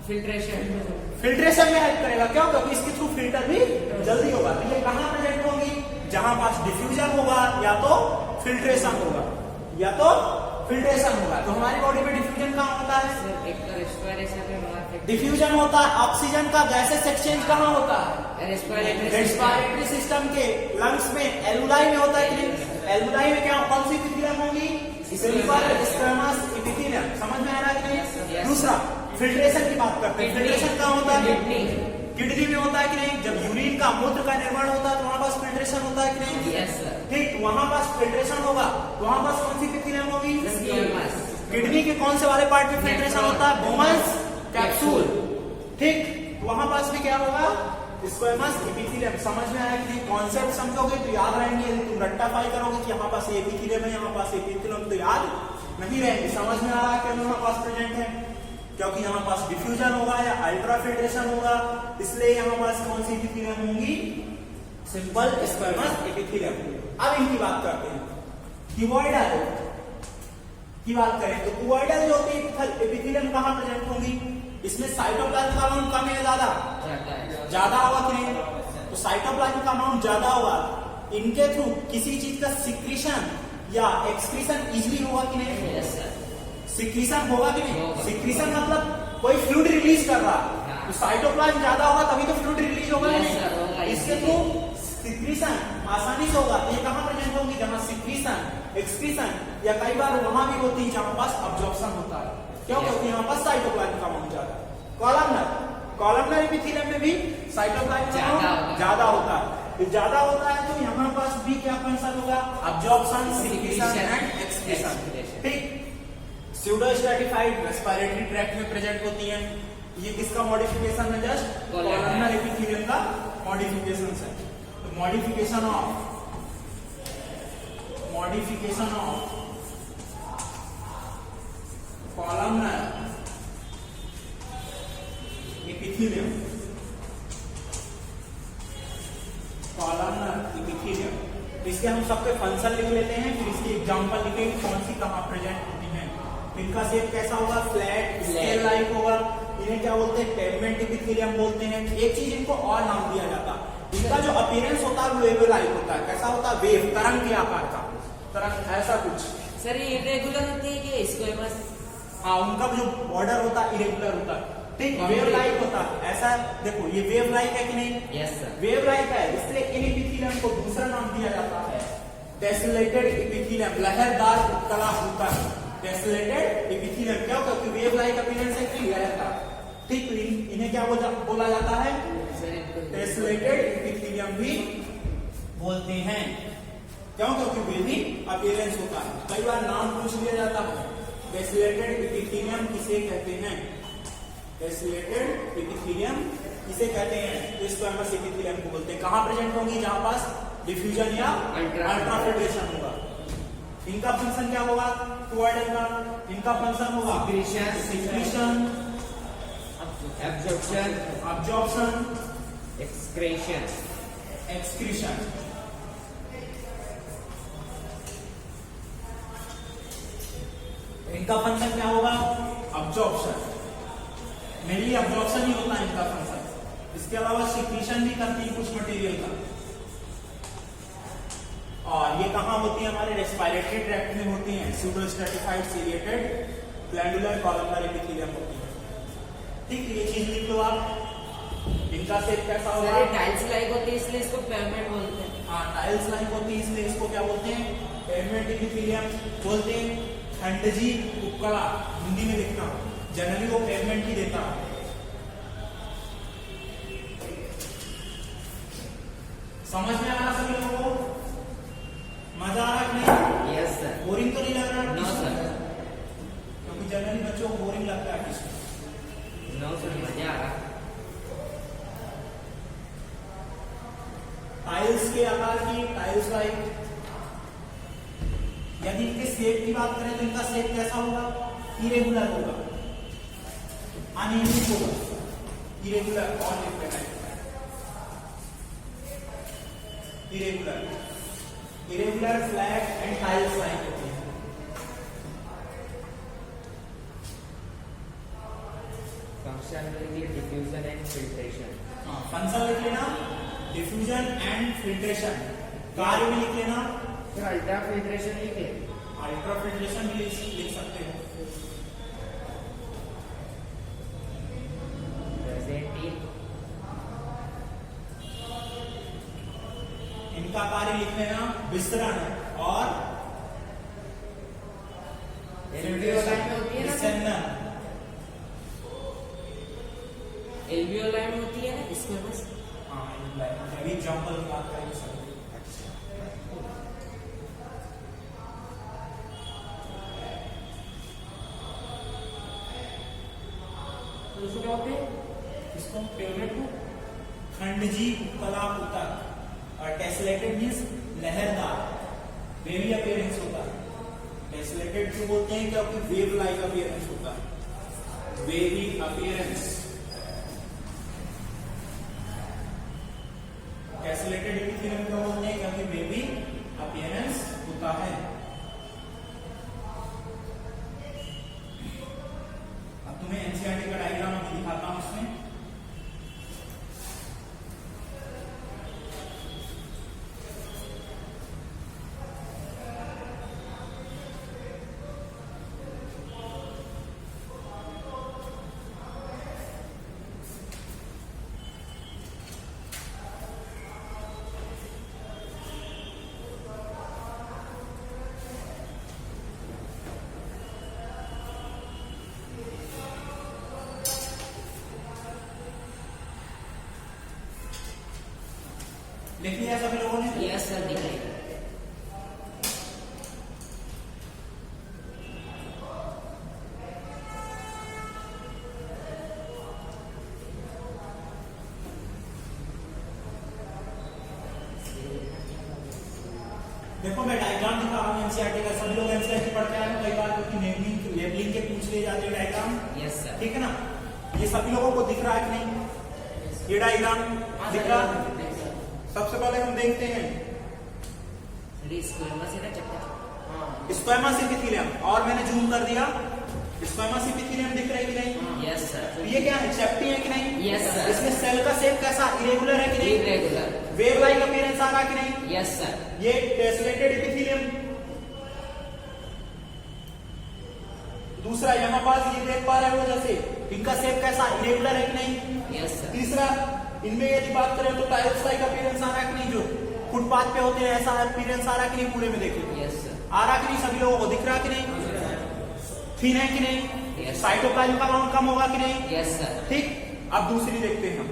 फिल्ट्रेशन में हेल्प करेगा, क्या होगा? इसके थ्रू फिल्टर भी जल्दी होगा। तो ये कहाँ प्रेजेंट होंगी? जहां पास डिफ्यूजन होगा या तो फिल्ट्रेशन होगा, या तो फिल्ट्रेशन होगा। तो हमारी बॉडी में डिफ्यूजन कहाँ होता है? डिफ्यूजन होता है ऑक्सीजन का गैसेस एक्सचेंज कहाँ होता है? रेस्पिरेटरी सिस्टम के लंग्स में, एलुलाई में होता है कि नहीं? एलुलाई में क्या कौन सी एपिथेलियम होगी? Squamous epithelium. समझ में आ रहा है कि नहीं? दूसरा फिल्ट्रेशन की बात करते हैं। फिल्ट्रेशन कहाँ होता है? किडनी में होता है कि नहीं? जब यूरिन का मूत्र का निर्माण होता है तो वहां पास फिल्ट्रेशन होता है कि नहीं? Yes sir. ठीक, वहां पास फिल्ट्रेशन होगा तो वहां पास कौन सी एपिथेलियम होगी? किडनी के कौन से वाले पार्ट में फिल्ट्रेशन होता है? Bowman's capsule. ठीक, वहां पास भी क्या होगा? Squamous epithelium. समझ में आया कि नहीं? कॉन्सेप्ट समझोगे तो याद रहेंगे। यदि तुम रट्टाफाई करोगे कि यहाँ पास एपिथेलियम है, यहाँ पास एपिथेलियम, तो याद नहीं रहेंगे। समझ में आ रहा है कि यहाँ पास प्रेजेंट है, क्योंकि यहाँ पास डिफ्यूजन होगा या अल्ट्रा फिल्ट्रेशन होगा, इसलिए यहाँ पास कौन सी एपिथेलियम होंगी? Simple squamous epithelium. अब इनकी बात करते हैं। क्यूबॉइडल की बात करें तो क्यूबॉइडल जो होती है एपिथेलियम कहाँ प्रेजेंट होंगी? इसमें साइटोप्लाज्म का अमाउंट कम है ज्यादा? ज्यादा होगा कि नहीं? तो साइटोप्लाज्म का अमाउंट ज्यादा होगा। इनके थ्रू किसी चीज का सिक्रीशन या एक्सक्रीशन इजीली होगा कि नहीं? Yes sir. सिक्रीशन होगा कि नहीं? सिक्रीशन मतलब कोई फ्लूइड रिलीज कर रहा है, तो साइटोप्लाज्म ज्यादा होगा तभी तो फ्लूइड रिलीज होगा कि नहीं? इसके थ्रू सिक्रीशन आसानी से होगा। तो ये कहाँ प्रेजेंट होगी? जहाँ सिक्रीशन, एक्सक्रीशन या कई बार वहां भी होती है जहां पास अब्जॉर्प्शन होता है, क्यों? क्योंकि यहाँ पास साइटोप्लाज्म का अमाउंट ज्यादा। कॉलमनर एपिथेलियम में भी साइटोप्लाज्म ज्यादा होता है। तो ज्यादा होता है तो यहाँ पास भी क्या फंक्शन होगा? Absorption, secretion and excretion. ठीक, स्यूडो स्ट्रैटिफाइड रेस्पिरेटरी ट्रैक्ट में प्रेजेंट होती है। ये किसका मॉडिफिकेशन है? जस्ट कॉलमनर एपिथेलियम का मॉडिफिकेशन है। तो modification of columnar epithelium, columnar epithelium. इसके हम सबके फंक्शन लिख लेते हैं, फिर इसकी एग्जांपल लिखेंगे कौन सी कहाँ प्रेजेंट होती है। इनका शेप कैसा होगा? फ्लैट स्केल लाइक होगा। इन्हें क्या बोलते हैं? टेगमेंट एपिथेलियम बोलते हैं। एक चीज इनको और नाम दिया जाता है, इनका जो अपीयरेंस होता है वेव लाइक होता है। कैसा होता है? वेव, तरंग के आकार का, तरंग ऐसा कुछ। सर ये इरेगुलर होती है कि स्क्वेमस? हाँ, उनका जो बॉर्डर होता है इरेगुलर होता है। ठीक, वेव लाइक होता है। ऐसा देखो, ये वेव लाइक है कि नहीं? Yes sir. वेव लाइक है, इसलिए इन एपिथेलियम को दूसरा नाम दिया जाता है टेसलेटेड एपिथेलियम। लहरदार उपकला होता है टेसलेटेड एपिथेलियम। क्या? क्योंकि वेव लाइक अपीयरेंस है कि लहरदार। ठीक, इन्हें क्या बोला जाता है? टेसलेटेड एपिथेलियम भी बोलते हैं। क्यों? क्योंकि वे भी अपीयरेंस होता है। कई बार नाम पूछ लिया जाता है। टेसलेटेड एपिथेलियम किसे कहते हैं? टेसलेटेड एपिथेलियम किसे कहते हैं? तो स्क्वेमस एपिथेलियम को बोलते हैं। कहाँ प्रेजेंट होंगी? जहां पास डिफ्यूजन या अल्ट्रा फिल्ट्रेशन होगा। इनका फंक्शन क्या होगा क्यूबॉइडल का? इनका फंक्शन होगा सिक्रीशन, अब्जॉर्प्शन, एक्सक्रेशन। एक्सक्रीशन। इनका फंक्शन क्या होगा अब्जॉर्प्शन। मेनली अब्जॉर्प्शन ही होता है इनका फंक्शन। इसके अलावा सिक्रीशन भी करती है कुछ मटेरियल का। और ये कहाँ होती है? हमारे रेस्पिरेटरी ट्रैक्ट में होती हैं। Pseudo stratified ciliated glandular columnar epithelium होती है। ठीक है, ये चीज लिख लो आप। इनका शेप कैसा होगा? टाइल्स लाइक होती है इसलिए इसको पेवमेंट बोलते हैं। हाँ, टाइल्स लाइक होती है इसलिए इसको क्या बोलते हैं? पेवमेंट एपिथेलियम बोलते हैं। खंडजी उपकला हिंदी में लिखना, जनरली वो पेवमेंट ही देता है। समझ में आ रहा सभी लोगों को? मजा आ रहा कि नहीं? Yes sir. बोरिंग तो नहीं लग रहा? No sir. क्योंकि जनरली बच्चों को बोरिंग लगता है इसमें। नो सर, मजा आ रहा। टाइल्स के आकार की, टाइल्स लाइक। यदि इनके शेप की बात करें तो इनका शेप कैसा होगा? इरेगुलर होगा, अनियमित होगा, इरेगुलर और irregular, irregular flat and tiles like होती है। Function diffusion and filtration. Function लिख लेना, डिफ्यूजन एंड फिल्ट्रेशन। कार्य भी लिख लेना, फिर अल्ट्रा फिल्ट्रेशन लिखे। अल्ट्रा फिल्ट्रेशन भी लिख सकते हो। इनका कार्य लिख लेना विस्तरण और विसंजन। एल्वियोलाइन होती है ना, इसमें बस हाँ, अभी एग्जाम्पल की बात करेंगे सर। इसको पेवमेंट को खंडजी उपकला ऊतक और टेसलेटेड मींस लहरदार, वेवी अपीयरेंस होता है। टेसलेटेड क्यों बोलते हैं? क्योंकि वेव लाइक अपीयरेंस होता है, वेवी अपीयरेंस। टेसलेटेड एपिथेलियम क्यों बोलते हैं? क्योंकि वेवी अपीयरेंस होता है। अब तुम्हें एनसीईआरटी का डायग्राम अभी दिखाता हूं इसमें। लिख लिया सभी लोगों ने? यस सर, दिख रही है। देखो मैं डायग्राम दिखा रहा हूँ एनसीईआरटी का। सभी लोग एनसीईआरटी पढ़ते आए हैं कई बार, क्योंकि लेबलिंग के पूछ लिए जाते हैं डायग्राम। Yes sir. ठीक है ना? ये सभी लोगों को दिख रहा है कि नहीं? ये डायग्राम दिख रहा है? सबसे पहले हम देखते हैं स्क्वैमस एपिथेलियम, और मैंने जूम कर दिया। स्क्वैमस एपिथेलियम दिख रहा है कि नहीं? Yes sir. ये क्या है? चैप्टी है कि नहीं? Yes sir. इसमें सेल का शेप कैसा? इरेगुलर है कि नहीं? इरेगुलर। वेव लाइक अपीयरेंस आ रहा कि नहीं? Yes sir. ये टेसलेटेड एपिथेलियम। दूसरा यहाँ पास ये देख पा रहे हो जैसे, इनका शेप कैसा? इरेगुलर है कि नहीं? Yes sir. तीसरा, इनमें यदि बात करें तो टाइल्स लाइक अपीयरेंस आ रहा है कि नहीं? जो फुटपाथ पे होते हैं ऐसा अपीयरेंस आ रहा है कि नहीं? पूरे में देखिए यस सर। आ रहा कि नहीं? सभी लोगों को दिख रहा कि नहीं? थिन है कि नहीं? Yes. साइटोप्लाज्म का अमाउंट कम होगा कि नहीं? Yes sir. ठीक। अब दूसरी देखते हैं हम।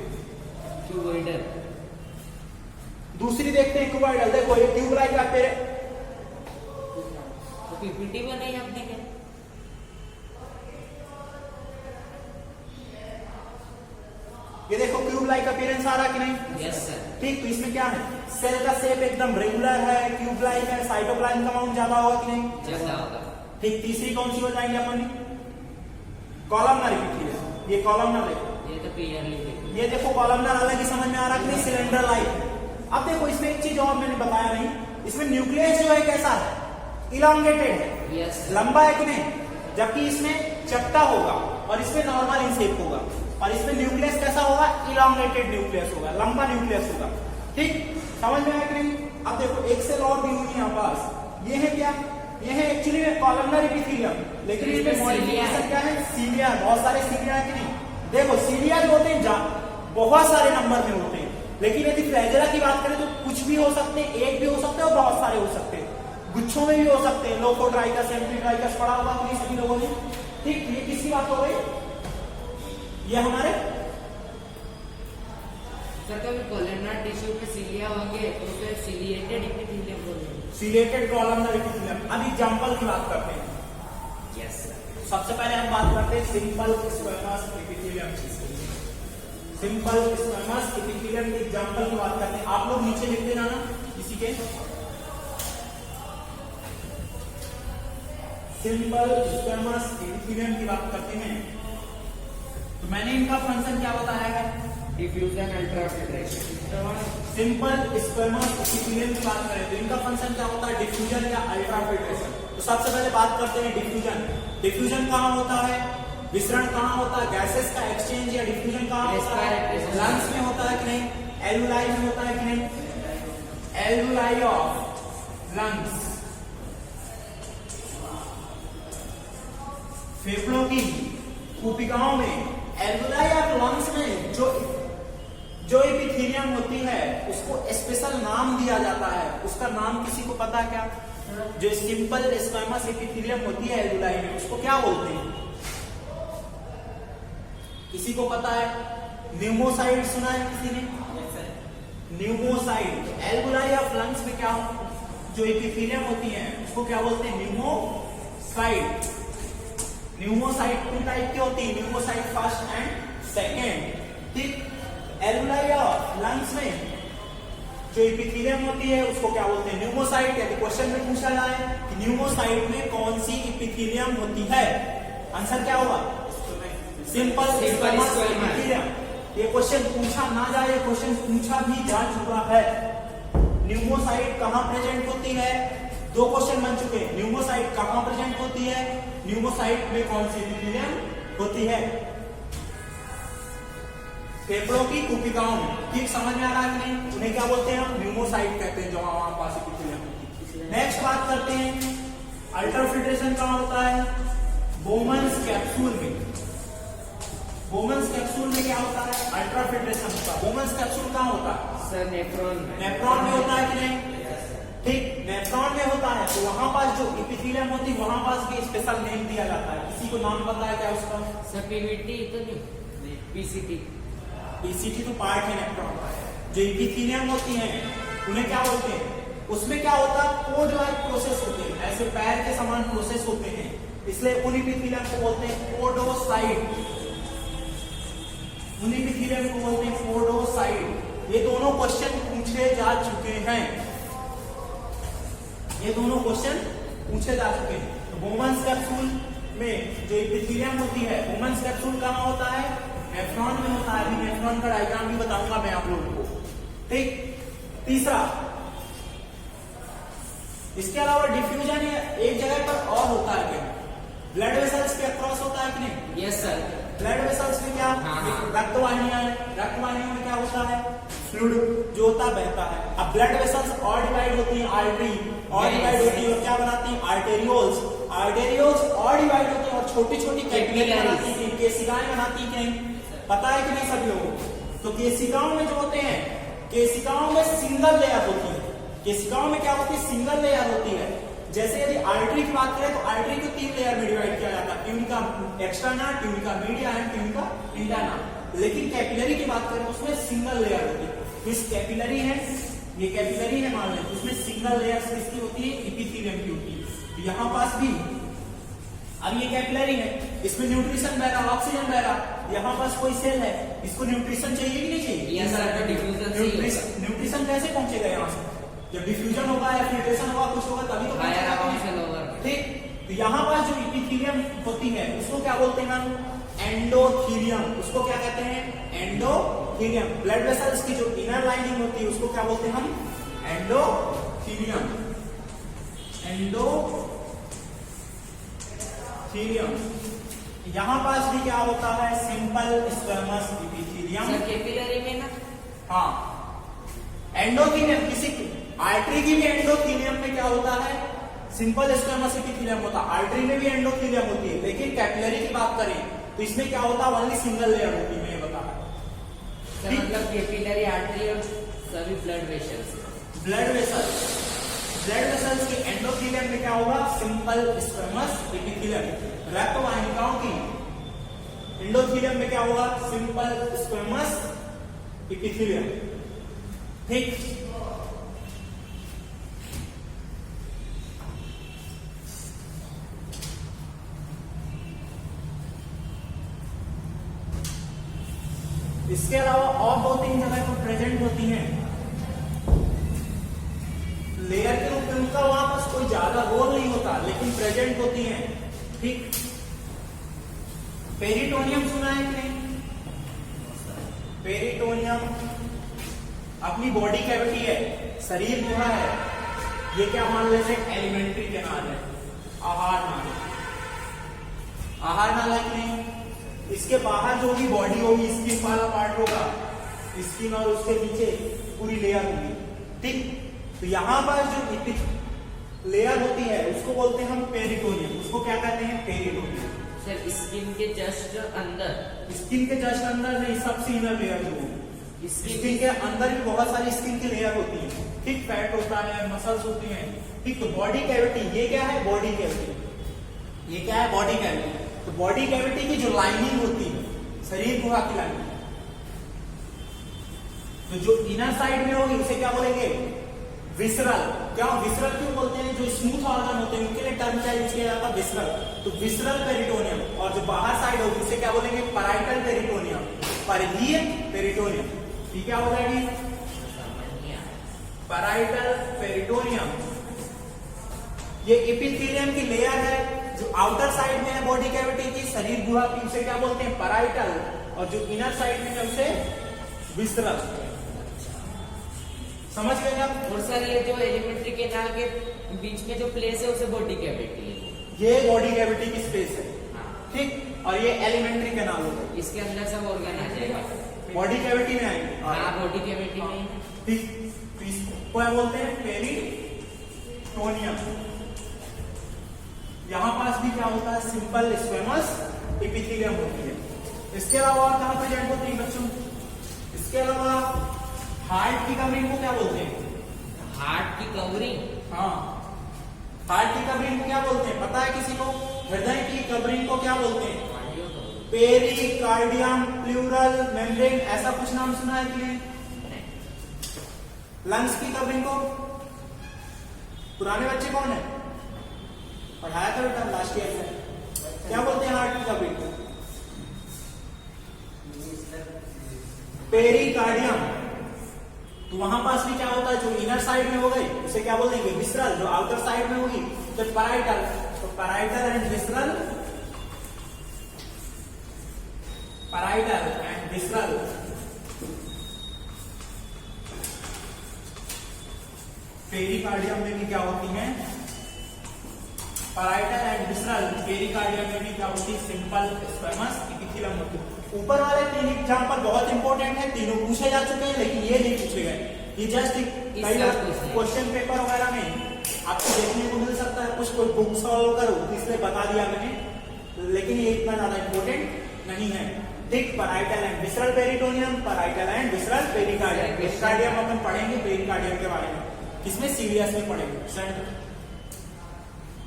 क्यूबॉइडल। दूसरी देखते हैं क्यूबॉइडल। देखो ये ट्यूब लाइक अपीयरेंस, पीपीटी बनाई आपने क्या? ये देखो क्यूब लाइक अपीयरेंस आ रहा कि नहीं? Yes sir. ठीक, तो इसमें क्या है, सेल का शेप एकदम रेगुलर है, क्यूब लाइक है, साइटोप्लाज्म का अमाउंट ज्यादा होगा कि नहीं, ज्यादा होगा। ठीक। तीसरी कौन सी बताएंगे अपन, कॉलमनर एपिथेलियम। ये कॉलमनर है, ये तो क्लियरली ये देखो कॉलमनर अलग ही समझ में आ रहा कि नहीं, सिलेंडर लाइक। अब देखो इसमें एक चीज और मैंने बताया नहीं, इसमें न्यूक्लियस जो है कैसा है, इलांगेटेड है, यस लंबा है कि नहीं, जबकि इसमें चपटा होगा और इसमें नॉर्मल इन शेप होगा, और इसमें न्यूक्लियस कैसा होगा, इलांगेटेड न्यूक्लियस होगा, लंबा न्यूक्लियस होगा। ठीक, समझ में आया कि नहीं। अब देखो एक सेल और दी हुई है यहाँ पास, ये है क्या, ये है एक्चुअली कॉलमनर एपिथेलियम, लेकिन इसमें मॉडिफिकेशन क्या है, सीलिया, बहुत सारे सीलिया है कि नहीं। देखो सीलिया जो होते हैं बहुत सारे नंबर में होते हैं, लेकिन यदि फ्लैजेला की बात करें तो कुछ भी हो सकते हैं, एक भी हो सकते हैं और बहुत सारे हो सकते हैं, गुच्छों में भी हो सकते हैं। लोकोट्राइकस, एम्फीट्राइकस पढ़ा होगा कि नहीं सभी लोगों ने। ठीक, ये किसकी बात हो गई, ये हमारे सर कभी कोलमनर टिश्यू पे सीलिया होंगे तो उसे सीलिएटेड एपिथेलियम बोलेंगे। Chelated columnar epithelium. अब एग्जांपल की बात करते हैं। Yes sir. सबसे पहले हम बात करते हैं सिंपल स्क्वेमस एपिथेलियम की। सिंपल स्क्वेमस एपिथेलियम के एग्जांपल की बात करते हैं। आप लोग नीचे लिख देना ना किसी के, सिंपल स्क्वेमस एपिथेलियम की बात करते हैं। तो मैंने इनका फंक्शन क्या बताया है, diffusion ultrafiltration. Simple squamous epithelium की बात करें तो इनका फंक्शन क्या होता है, डिफ्यूजन या अल्ट्राफिल्ट्रेशन। तो सबसे पहले बात करते हैं डिफ्यूजन। डिफ्यूजन कहाँ होता है, विसरण कहाँ होता है, गैसेस का एक्सचेंज या डिफ्यूजन कहाँ होता है, लंग्स में होता है कि नहीं, एल्वुलाई में होता है कि नहीं, एल्वुलाई ऑफ लंग्स, फेफड़ों की कूपिकाओं में, एल्वुलाई ऑफ लंग्स में जो एपिथेलियम होती है उसको स्पेशल नाम दिया जाता है। उसका नाम किसी को पता क्या, जो सिंपल स्क्वेमस एपिथेलियम होती है एल्वुलाई में, उसको क्या बोलते हैं, किसी को पता है, न्यूमोसाइड सुना है किसी ने, न्यूमोसाइड। एल्वुलाई ऑफ लंग्स में क्या जो एपिथेलियम होती है उसको क्या बोलते हैं, न्यूमोसाइड। न्यूमोसाइड 2 टाइप की होती है, न्यूमोसाइड फर्स्ट एंड सेकेंड। ठीक, एल्वुलाई ऑफ लंग्स में जो एपिथेलियम होती है उसको क्या बोलते हैं, न्यूमोसाइड। यदि क्वेश्चन में पूछा जाए कि न्यूमोसाइड में कौन सी एपिथेलियम होती है, आंसर क्या होगा, सिंपल स्क्वेमस एपिथेलियम। ये क्वेश्चन पूछा ना जाए, क्वेश्चन पूछा भी जा चुका है। न्यूमोसाइड कहां प्रेजेंट होती है, 2 क्वेश्चन बन चुके हैं। न्यूमोसाइड कहां प्रेजेंट होती है, न्यूमोसाइड में कौन सी एपिथेलियम होती है, फेफड़ों की कूपिकाओं में। ठीक, समझ में आ रहा है कि नहीं, उन्हें क्या बोलते हैं, न्यूमोसाइड कहते हैं जो हमारे पास एपिथेलियम होती है। नेक्स्ट बात करते हैं अल्ट्राफिल्ट्रेशन कहां होता है, बोमन्स कैप्सूल में। बोमन्स कैप्सूल में क्या होता है, अल्ट्राफिल्ट्रेशन होता है। बोमन्स कैप्सूल कहां होता है, सर नेफ्रॉन में। नेफ्रॉन में होता है कि नहीं, ठीक, नेफ्रॉन में होता है। तो वहां पास जो एपिथेलियम होती है वहां पास भी स्पेशल नेम दिया जाता है। किसी को नाम पता है क्या उसका, सर पीवीटी तो नहीं, पीसीटी। पीसीटी तो पार्ट है नेफ्रॉन का। जो एपिथेलियम होती है उन्हें क्या बोलते हैं, उसमें क्या होता है, कोड लाइक प्रोसेस होते हैं, ऐसे पैर के समान प्रोसेस होते हैं, इसलिए उन एपिथेलियम को बोलते हैं पोडोसाइट। उन एपिथेलियम को बोलते हैं पोडोसाइट। ये दोनों क्वेश्चन पूछे जा चुके हैं, ये दोनों क्वेश्चन पूछे जा चुके हैं। तो बोमन्स कैप्सूल में जो एपिथेलियम होती है, बोमन्स कैप्सूल कहां होता है, नेफ्रॉन में होता है। अभी नेफ्रॉन का डायग्राम भी बताऊंगा मैं आप लोगों को। ठीक, तीसरा, इसके अलावा डिफ्यूजन एक जगह पर और होता है क्या, ब्लड वेसल्स के अक्रॉस होता है कि नहीं। Yes sir. ब्लड वेसल्स में क्या, रक्तवाहिनियां, रक्तवाहिनियों में क्या होता है, फ्लूइड जो होता है बहता है। अब ब्लड वेसल्स और डिवाइड होती है, आर्टरी और डिवाइड होती है और क्या बनाती है, आर्टेरियोल्स। आर्टेरियोल्स और डिवाइड होते हैं और छोटी छोटी कैपिलरी बनाती है, केशिकाएं बनाती है। पता है कि नहीं सभी लोगों को। तो केशिकाओं में जो होते हैं, केशिकाओं में सिंगल लेयर होती है। केशिकाओं में क्या होती है, सिंगल लेयर होती है। जैसे यदि आर्टरी की बात करें तो आर्टरी को 3 लेयर में डिवाइड किया जाता है, tunica externa, tunica media and tunica interna. लेकिन कैपिलरी की बात करें तो उसमें सिंगल लेयर होती है। इस कैपिलरी है, ये कैपिलरी है मान लें, उसमें सिंगल लेयर किसकी होती है, एपिथेलियम की होती है। तो यहाँ पास भी अब ये कैपिलरी है, इसमें न्यूट्रिशन बह रहा, ऑक्सीजन बह रहा। यहाँ पास कोई सेल है, इसको न्यूट्रिशन चाहिए कि नहीं चाहिए, यस सर, तो डिफ्यूजन चाहिए। रेडिएशन कैसे पहुंचेगा यहाँ से? जब डिफ्यूजन होगा या फिल्ट्रेशन होगा कुछ होगा तभी तो हायर पहुंचेगा। अमाउंट से लोअर। ठीक, तो यहाँ पर जो एपिथेलियम होती है उसको क्या बोलते हैं हम? एंडोथीलियम। उसको क्या कहते हैं? एंडोथीलियम। ब्लड वेसल्स की जो इनर लाइनिंग होती है उसको क्या बोलते हैं हम? एंडोथीलियम। एंडोथीलियम। यहाँ पास भी क्या होता है? Simple squamous epithelium. Sir capillary में ना? हाँ, एंडोथीलियम किसी आर्टरी की भी एंडोथीलियम में क्या होता है? सिंपल स्क्वेमस एपिथेलियम होता है। आर्टरी में भी एंडोथीलियम होती है, लेकिन कैपिलरी की बात करें तो इसमें क्या होता है? ओनली सिंगल लेयर होती है। मैं बता रहा सर मतलब कैपिलरी आर्टरी और सभी ब्लड वेसल्स। ब्लड वेसल्स की एंडोथीलियम में क्या होगा? Simple squamous epithelium. रक्त वाहिकाओं की एंडोथीलियम में क्या होगा? Simple squamous epithelium. ठीक, इसके अलावा और 2-3 जगह पर प्रेजेंट होती हैं लेयर के रूप में। उनका वहां पास कोई ज्यादा रोल नहीं होता, लेकिन प्रेजेंट होती हैं। ठीक, पेरिटोनियम सुना है कि नहीं? पेरिटोनियम अपनी बॉडी कैविटी है, शरीर गुहा है। ये क्या मान लेते हैं? एलिमेंट्री कैनाल है, आहार नाल। आहार नाल है कि नहीं? इसके बाहर जो भी बॉडी होगी, स्किन वाला पार्ट होगा, स्किन और उसके नीचे पूरी लेयर होगी। ठीक, तो यहाँ पर जो लेयर होती है उसको बोलते हैं हम पेरिटोनियम। उसको क्या कहते हैं? पेरिटोनियम। सर स्किन के जस्ट अंदर? स्किन के जस्ट अंदर नहीं, सबसे इनर लेयर जो होगी। स्किन के अंदर भी बहुत सारी स्किन की लेयर होती है। ठीक, फैट होता है, मसल्स होती हैं। ठीक, तो बॉडी कैविटी ये क्या है? Body cavity. ये क्या है? Body cavity. तो बॉडी कैविटी की जो लाइनिंग होती है, शरीर गुहा की लाइनिंग, तो जो इनर साइड में होगी उसे क्या बोलेंगे? विसरल। क्या विसरल क्यों बोलते हैं? जो स्मूथ ऑर्गन होते हैं उनके लिए टर्म क्या यूज किया जाता है? विसरल। तो विसरल पेरिटोनियम। और जो बाहर साइड होगी उसे क्या बोलेंगे? Parietal peritoneum. परिधीय पेरिटोनियम। ये क्या हो जाएगी? Parietal peritoneum. ये एपिथेलियम की लेयर है जो आउटर साइड में है बॉडी कैविटी की, शरीर गुहा की, उसे क्या बोलते हैं? पैराइटल। और जो इनर साइड में है उसे विसरल। समझ गए आप? और सर ये जो एलिमेंट्री कैनाल के बीच में जो प्लेस है उसे बॉडी कैविटी है? ये बॉडी कैविटी की स्पेस है। हाँ। ठीक, और ये एलिमेंट्री कैनाल होगा। इसके अंदर सब ऑर्गन आ जाएगा? बॉडी कैविटी में आएंगे। हाँ, बॉडी कैविटी में। ठीक, तो इसको क्या बोलते हैं? पेरिटोनियम। यहाँ पास भी क्या होता है? सिंपल स्क्वेमस एपिथेलियम होती है। इसके अलावा और कहां प्रेजेंट होती है बच्चों? इसके अलावा हार्ट की कवरिंग को क्या बोलते हैं? हार्ट की कवरिंग? हाँ, हार्ट की कवरिंग को क्या बोलते हैं? पता है किसी को? हृदय की कवरिंग को क्या बोलते हैं? पेरिकार्डियम, प्लूरल मेम्ब्रेन, ऐसा कुछ नाम सुना है कि नहीं? लंग्स की कवरिंग को पुराने बच्चे कौन है? पढ़ाया था बेटा लास्ट ईयर में। क्या बोलते हैं हार्ट की कवरिंग को? पेरिकार्डियम। तो वहां पास भी क्या होता है? जो इनर साइड में हो गई उसे क्या बोलेंगे? विसरल। जो आउटर साइड में होगी तो पैराइटल। तो parietal and visceral, parietal and visceral. Pericardium में भी क्या होती है? Parietal and visceral. पेरिकार्डियम में भी क्या होती है? सिंपल स्क्वेमस एपिथेलियम होती है। ऊपर वाले 3 एग्जाम्पल बहुत इंपॉर्टेंट है, तीनों पूछे जा चुके हैं, लेकिन ये नहीं पूछे गए। ये जस्ट क्वेश्चन पेपर वगैरह में आपको देखने को मिल सकता है, कुछ कोई बुक सॉल्व करो इसलिए बता दिया मैंने, लेकिन ये इतना ज्यादा इंपॉर्टेंट नहीं है। ठीक, parietal and visceral peritoneum, parietal and visceral pericardium. Pericardium अपन पढ़ेंगे पेरिकार्डियम के बारे में, किसमें? सीरियस में पढ़ेंगे।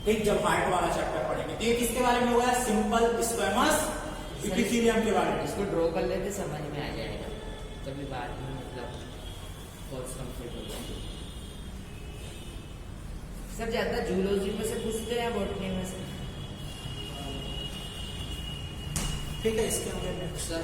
ठीक, जब हार्ट वाला चैप्टर पढ़ेंगे। तो ये किसके बारे में होगा? सिंपल स्क्वेमस एपिथेलियम के बारे में। इसको ड्रॉ कर लेते समझ में आ जाएगा, तभी बाद में मतलब कोर्स कंप्लीट हो जाएगा। सब ज्यादा जूलॉजी में से पूछते हैं, बॉटनी में से? ठीक है, इसके आगे सर